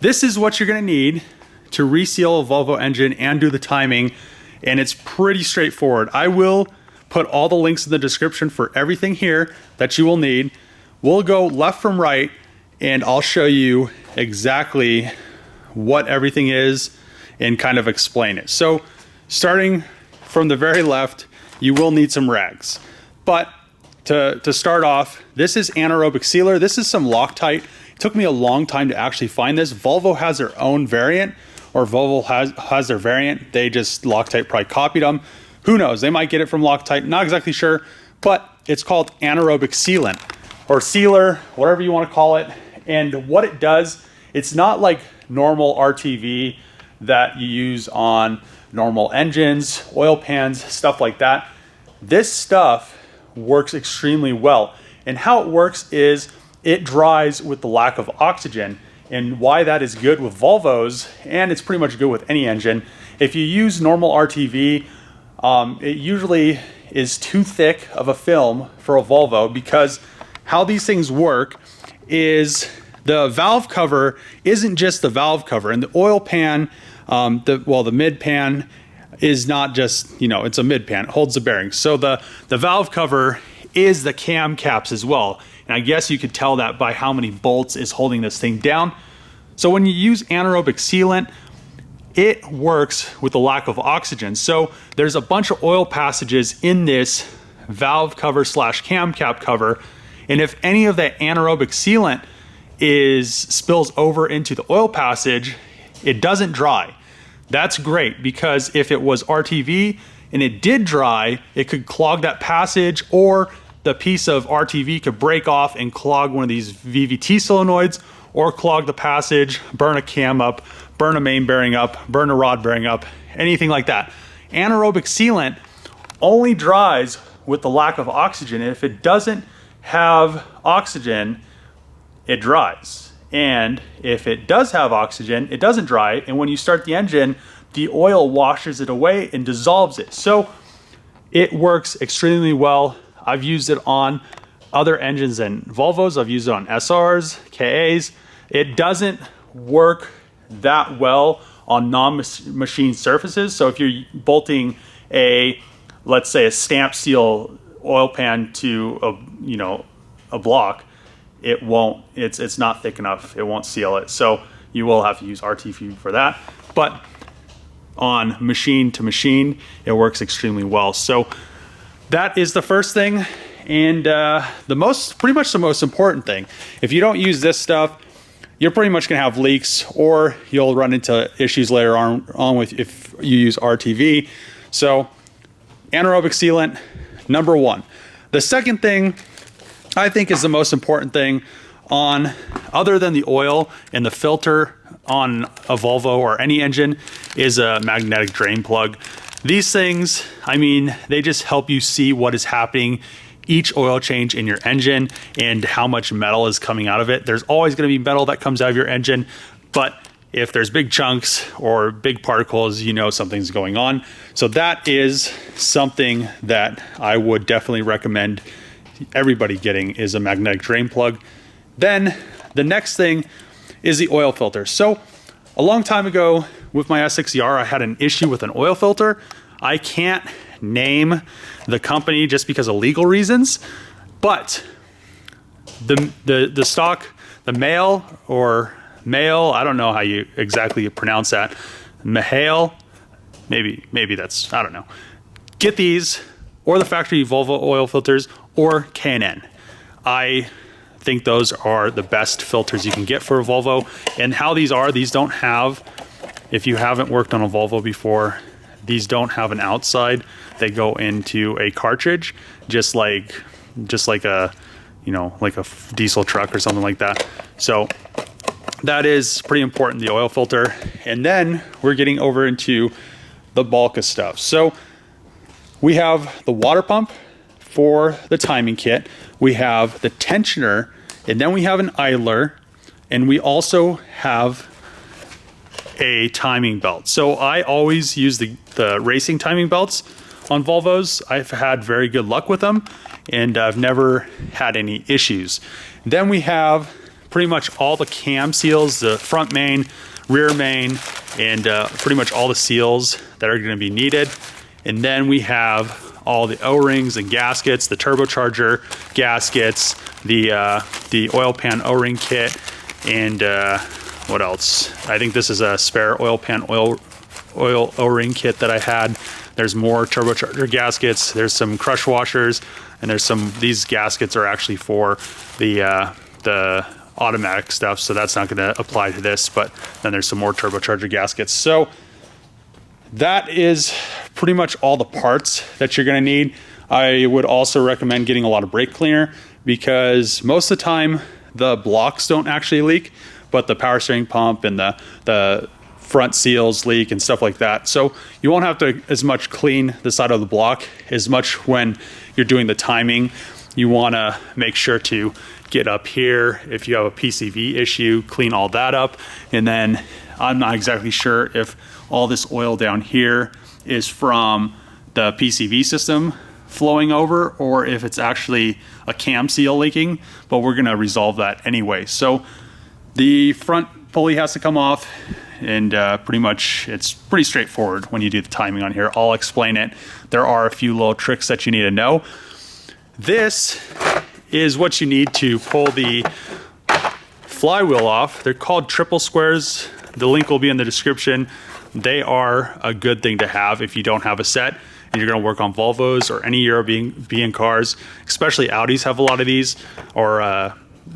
this is what you're gonna need to reseal a Volvo engine and do the timing, and it's pretty straightforward. I will put all the links in the description for everything here that you will need. We'll go left from right, and I'll show you exactly what everything is and kind of explain it. So starting from the very left, you will need some rags. But to start off, this is anaerobic sealer. This is some Loctite. It took me a long time to actually find this. Volvo has their own variant, or Volvo has their variant. They just, Loctite probably copied them. Who knows? They might get it from Loctite. Not exactly sure, but it's called anaerobic sealant or sealer, whatever you want to call it. And what it does, it's not like normal RTV that you use on normal engines, oil pans, stuff like that. This stuff works extremely well. And how it works is it dries with the lack of oxygen. And why that is good with Volvos, and it's pretty much good with any engine. If you use normal RTV, it usually is too thick of a film for a Volvo, because how these things work is the valve cover isn't just the valve cover, and the oil pan, the mid pan is not just, it's a mid pan, it holds the bearings. So the valve cover is the cam caps as well. And I guess you could tell that by how many bolts is holding this thing down. So when you use anaerobic sealant, it works with the lack of oxygen. So there's a bunch of oil passages in this valve cover / cam cap cover. And if any of that anaerobic sealant spills over into the oil passage, it doesn't dry. That's great, because if it was RTV and it did dry, it could clog that passage, or the piece of RTV could break off and clog one of these VVT solenoids, or clog the passage, burn a cam up, burn a main bearing up, burn a rod bearing up, anything like that. Anaerobic sealant only dries with the lack of oxygen. And if it doesn't have oxygen, it dries. And if it does have oxygen, it doesn't dry. And when you start the engine, the oil washes it away and dissolves it. So it works extremely well. I've used it on other engines than Volvos. I've used it on SRs, KAs. It doesn't work that well on non-machine surfaces. So if you're bolting let's say a stamp steel oil pan to a block, it won't, it's not thick enough. It won't seal it. So you will have to use RTV for that. But on machine to machine, it works extremely well. So that is the first thing. And pretty much the most important thing. If you don't use this stuff, you're pretty much gonna have leaks, or you'll run into issues later on with if you use RTV. So anaerobic sealant, number one. The second thing I think is the most important thing other than the oil and the filter on a Volvo or any engine, is a magnetic drain plug. These things, they just help you see what is happening each oil change in your engine and how much metal is coming out of it. There's always going to be metal that comes out of your engine, but if there's big chunks or big particles, something's going on. So that is something that I would definitely recommend everybody getting, is a magnetic drain plug. Then the next thing is the oil filter. So a long time ago with my S60R, I had an issue with an oil filter. I can't name the company just because of legal reasons, but the stock, the male, I don't know how you exactly pronounce that, Mahale, maybe that's, I don't know. Get these, or the factory Volvo oil filters, or K&N. I think those are the best filters you can get for a Volvo. And how these don't have, if you haven't worked on a Volvo before, these don't have an outside. They go into a cartridge, just like a, like a diesel truck or something like that. So that is pretty important, the oil filter. And then we're getting over into the bulk of stuff. So we have the water pump for the timing kit. We have the tensioner, and then we have an idler, and we also have a timing belt. So I always use the racing timing belts on Volvos. I've had very good luck with them, and I've never had any issues. Then we have pretty much all the cam seals, the front main, rear main, and pretty much all the seals that are going to be needed. And then we have all the O-rings and gaskets, the turbocharger gaskets, the oil pan O-ring kit, and what else? I think this is a spare oil pan oil O-ring kit that I had. There's more turbocharger gaskets. There's some crush washers, and there's these gaskets are actually for the automatic stuff, so that's not going to apply to this. But then there's some more turbocharger gaskets. So that is pretty much all the parts that you're going to need. I would also recommend getting a lot of brake cleaner, because most of the time the blocks don't actually leak, but the power steering pump and the front seals leak and stuff like that. So you won't have to as much clean the side of the block as much when you're doing the timing. You want to make sure to get up here. If you have a PCV issue, clean all that up. And then I'm not exactly sure if all this oil down here is from the PCV system flowing over, or if it's actually a cam seal leaking, but we're going to resolve that anyway. So the front pulley has to come off, and pretty much it's pretty straightforward when you do the timing on here. I'll explain it. There are a few little tricks that you need to know. This is what you need to pull the flywheel off. They're called triple squares. The link will be in the description. They are a good thing to have if you don't have a set and you're going to work on Volvos or any European cars, especially Audis have a lot of these, or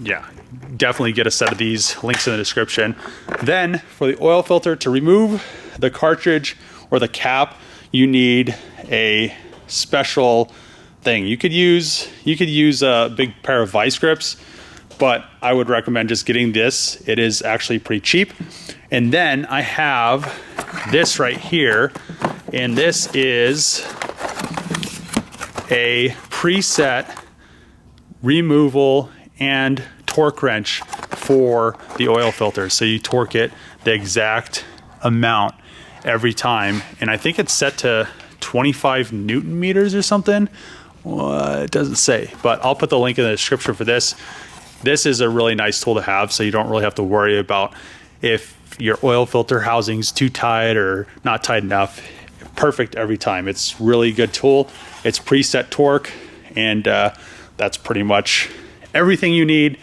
yeah, definitely get a set of these. Links in the description. Then for the oil filter, to remove the cartridge or the cap, you need a special thing. You could use a big pair of vice grips, but I would recommend just getting this. It is actually pretty cheap. And then I have this right here, and this is a preset removal and torque wrench for the oil filter. So you torque it the exact amount every time, and I think it's set to 25 Newton meters or something. Well, it doesn't say, but I'll put the link in the description for this. This is a really nice tool to have, so you don't really have to worry about if your oil filter housing's too tight or not tight enough. Perfect every time. It's really good tool. It's preset torque, and that's pretty much everything you need.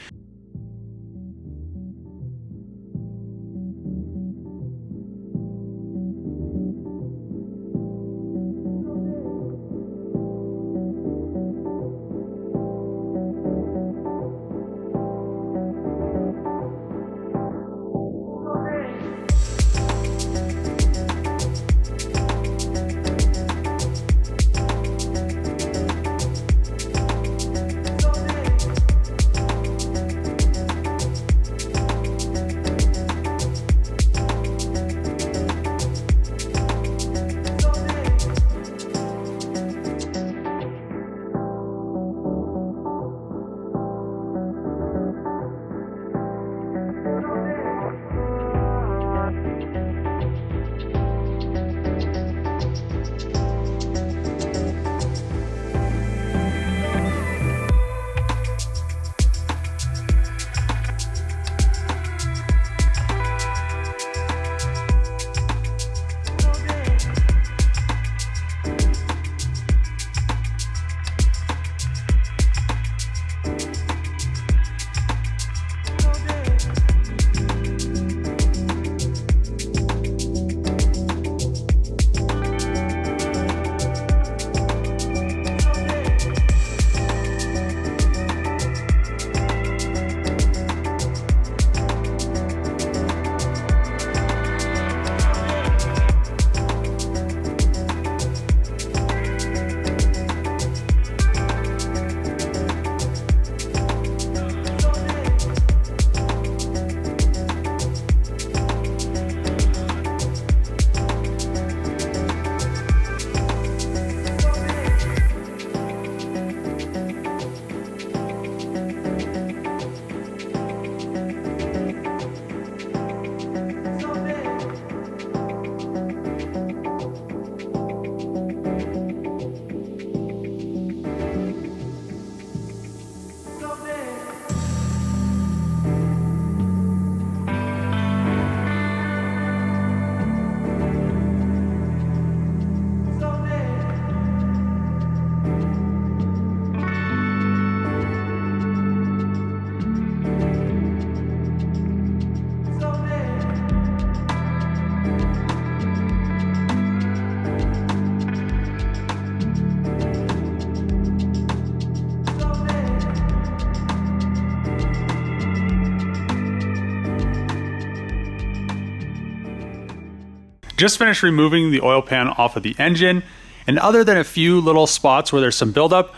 Just finished removing the oil pan off of the engine, and other than a few little spots where there's some buildup,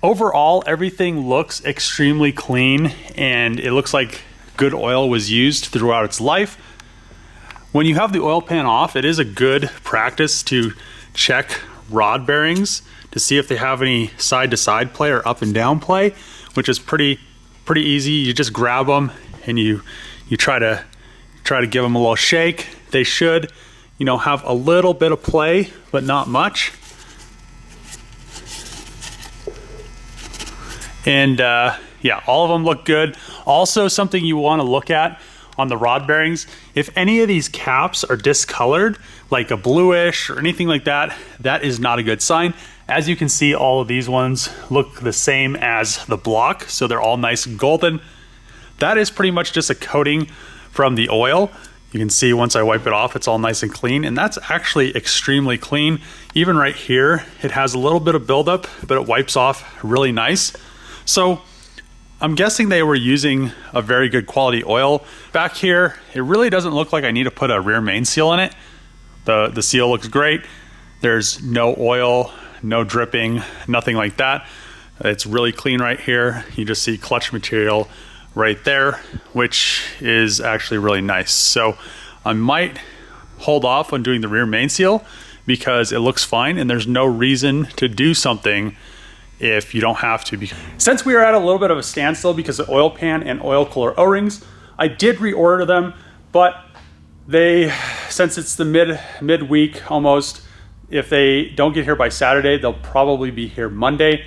overall everything looks extremely clean and it looks like good oil was used throughout its life. When you have the oil pan off, it is a good practice to check rod bearings to see if they have any side-to-side play or up and down play, which is pretty easy. You just grab them and you try to give them a little shake. They should, have a little bit of play, but not much. And yeah, all of them look good. Also, something you want to look at on the rod bearings, if any of these caps are discolored, like a bluish or anything like that, that is not a good sign. As you can see, all of these ones look the same as the block, so they're all nice and golden. That is pretty much just a coating from the oil. You can see once I wipe it off, it's all nice and clean, and that's actually extremely clean. Even right here, it has a little bit of buildup, but it wipes off really nice. So I'm guessing they were using a very good quality oil. Back here, it really doesn't look like I need to put a rear main seal in it. The seal looks great. There's no oil, no dripping, nothing like that. It's really clean right here. You just see clutch material right there, which is actually really nice. So I might hold off on doing the rear main seal because it looks fine and there's no reason to do something if you don't have to. Since we are at a little bit of a standstill because of oil pan and oil cooler O-rings, I did reorder them, but since it's the midweek almost, if they don't get here by Saturday, they'll probably be here Monday.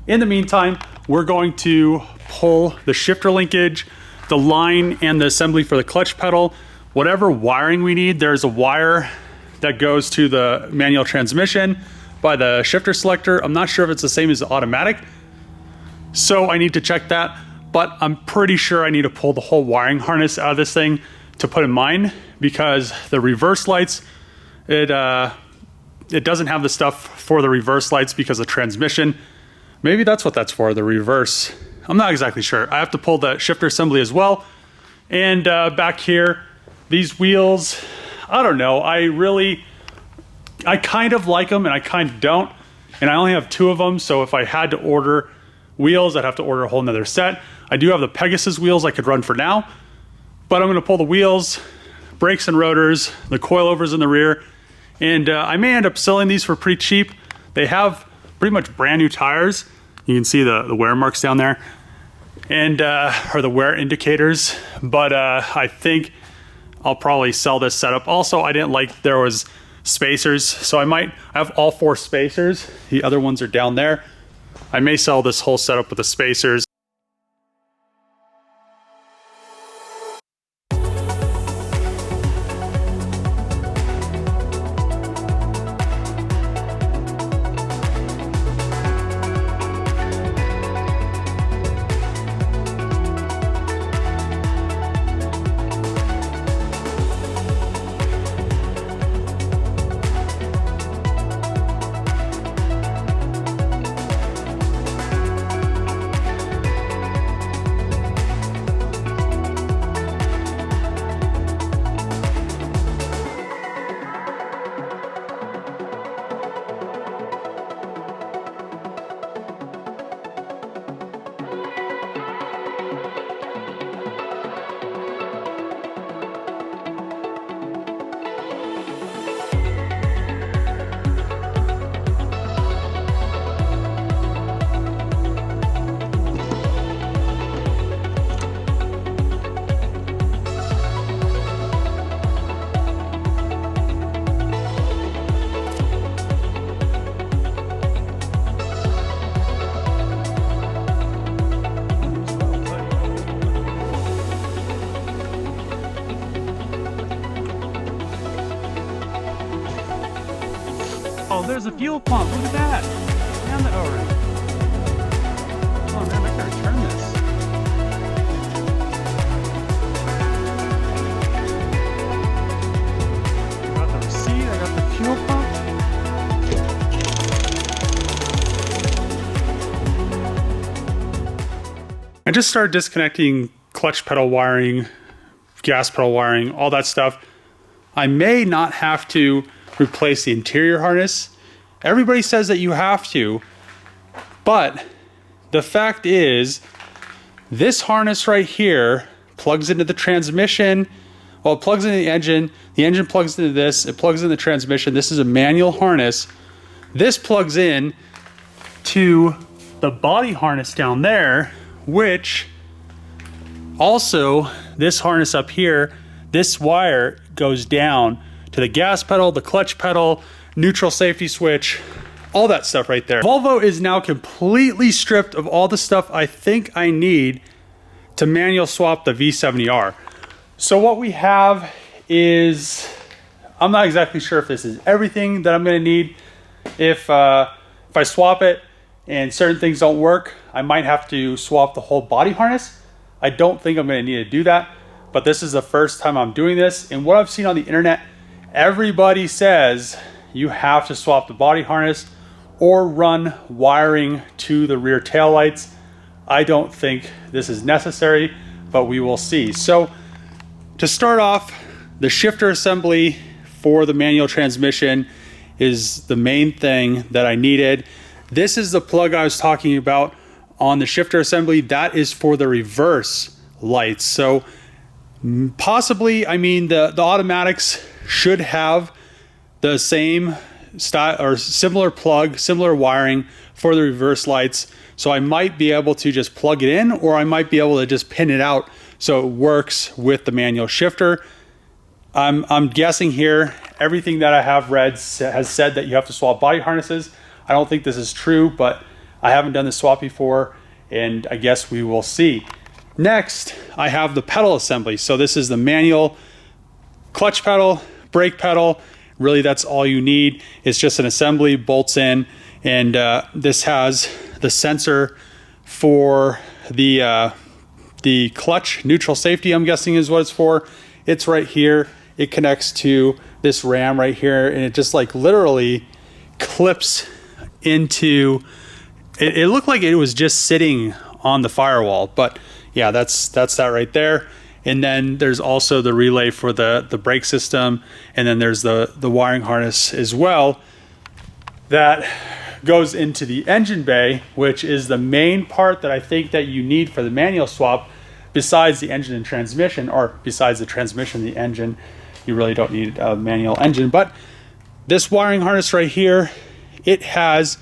In the meantime, we're going to pull the shifter linkage, the line, and the assembly for the clutch pedal. Whatever wiring we need, there's a wire that goes to the manual transmission by the shifter selector. I'm not sure if it's the same as the automatic, so I need to check that, but I'm pretty sure I need to pull the whole wiring harness out of this thing to put in mine, because the reverse lights, it doesn't have the stuff for the reverse lights because of transmission. Maybe that's what that's for, the reverse. I'm not exactly sure. I have to pull the shifter assembly as well. And back here, these wheels, I don't know. I kind of like them and I kind of don't. And I only have 2 of them, so if I had to order wheels, I'd have to order a whole nother set. I do have the Pegasus wheels I could run for now, but I'm gonna pull the wheels, brakes and rotors, the coilovers in the rear, and I may end up selling these for pretty cheap. They have pretty much brand new tires. You can see the wear marks down there, and or the wear indicators, but I think I'll probably sell this setup. Also, I didn't like there was spacers, so I have all 4 spacers. The other ones are down there. I may sell this whole setup with the spacers. Oh, there's a fuel pump. Look at that. And the O-ring. Oh man, I gotta turn this. I got the receipt, I got the fuel pump. I just started disconnecting clutch pedal wiring, gas pedal wiring, all that stuff. I may not have to replace the interior harness. Everybody says that you have to, but the fact is this harness right here plugs into the transmission. Well, it plugs into the engine plugs into this, it plugs in the transmission. This is a manual harness. This plugs in to the body harness down there, which also this harness up here, this wire goes down to the gas pedal, the clutch pedal, neutral safety switch, all that stuff right there. Volvo is now completely stripped of all the stuff I think I need to manual swap the V70R. So what we have is, I'm not exactly sure if this is everything that I'm gonna need. If I swap it and certain things don't work, I might have to swap the whole body harness. I don't think I'm gonna need to do that, but this is the first time I'm doing this. And what I've seen on the internet, everybody says you have to swap the body harness or run wiring to the rear taillights. I don't think this is necessary, but we will see. So to start off, the shifter assembly for the manual transmission is the main thing that I needed. This is the plug I was talking about on the shifter assembly. That is for the reverse lights. So possibly, I mean, the automatics should have the same style or similar plug, similar wiring for the reverse lights. So I might be able to just plug it in, or I might be able to just pin it out so it works with the manual shifter. I'm guessing here, everything that I have read has said that you have to swap body harnesses. I don't think this is true, but I haven't done the swap before, and I guess we will see. Next, I have the pedal assembly. So this is the manual clutch pedal, brake pedal. Really, that's all you need. It's just an assembly, bolts in, and this has the sensor for the clutch neutral safety, I'm guessing is what it's for. It's right here. It connects to this ram right here, and it just like literally clips into it. It looked like it was just sitting on the firewall, but yeah, that's that right there. And then there's also the relay for the brake system, and then there's the wiring harness as well that goes into the engine bay, which is the main part that I think that you need for the manual swap. Besides the engine and transmission, or besides the transmission, the engine, you really don't need a manual engine. But this wiring harness right here, it has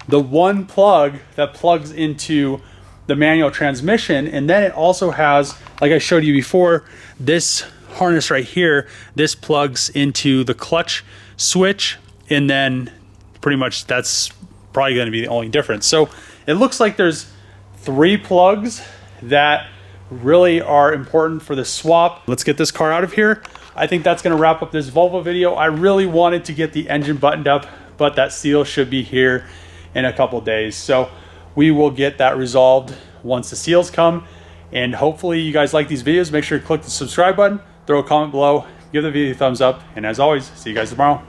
the one plug that plugs into the manual transmission, and then it also has, like I showed you before, this harness right here. This plugs into the clutch switch, and then pretty much that's probably going to be the only difference. So it looks like there's 3 plugs that really are important for the swap. Let's get this car out of here. I think that's going to wrap up this Volvo video. I really wanted to get the engine buttoned up, but that seal should be here in a couple days. So we will get that resolved once the seals come. And hopefully you guys like these videos. Make sure to click the subscribe button, throw a comment below, give the video a thumbs up, and as always, see you guys tomorrow.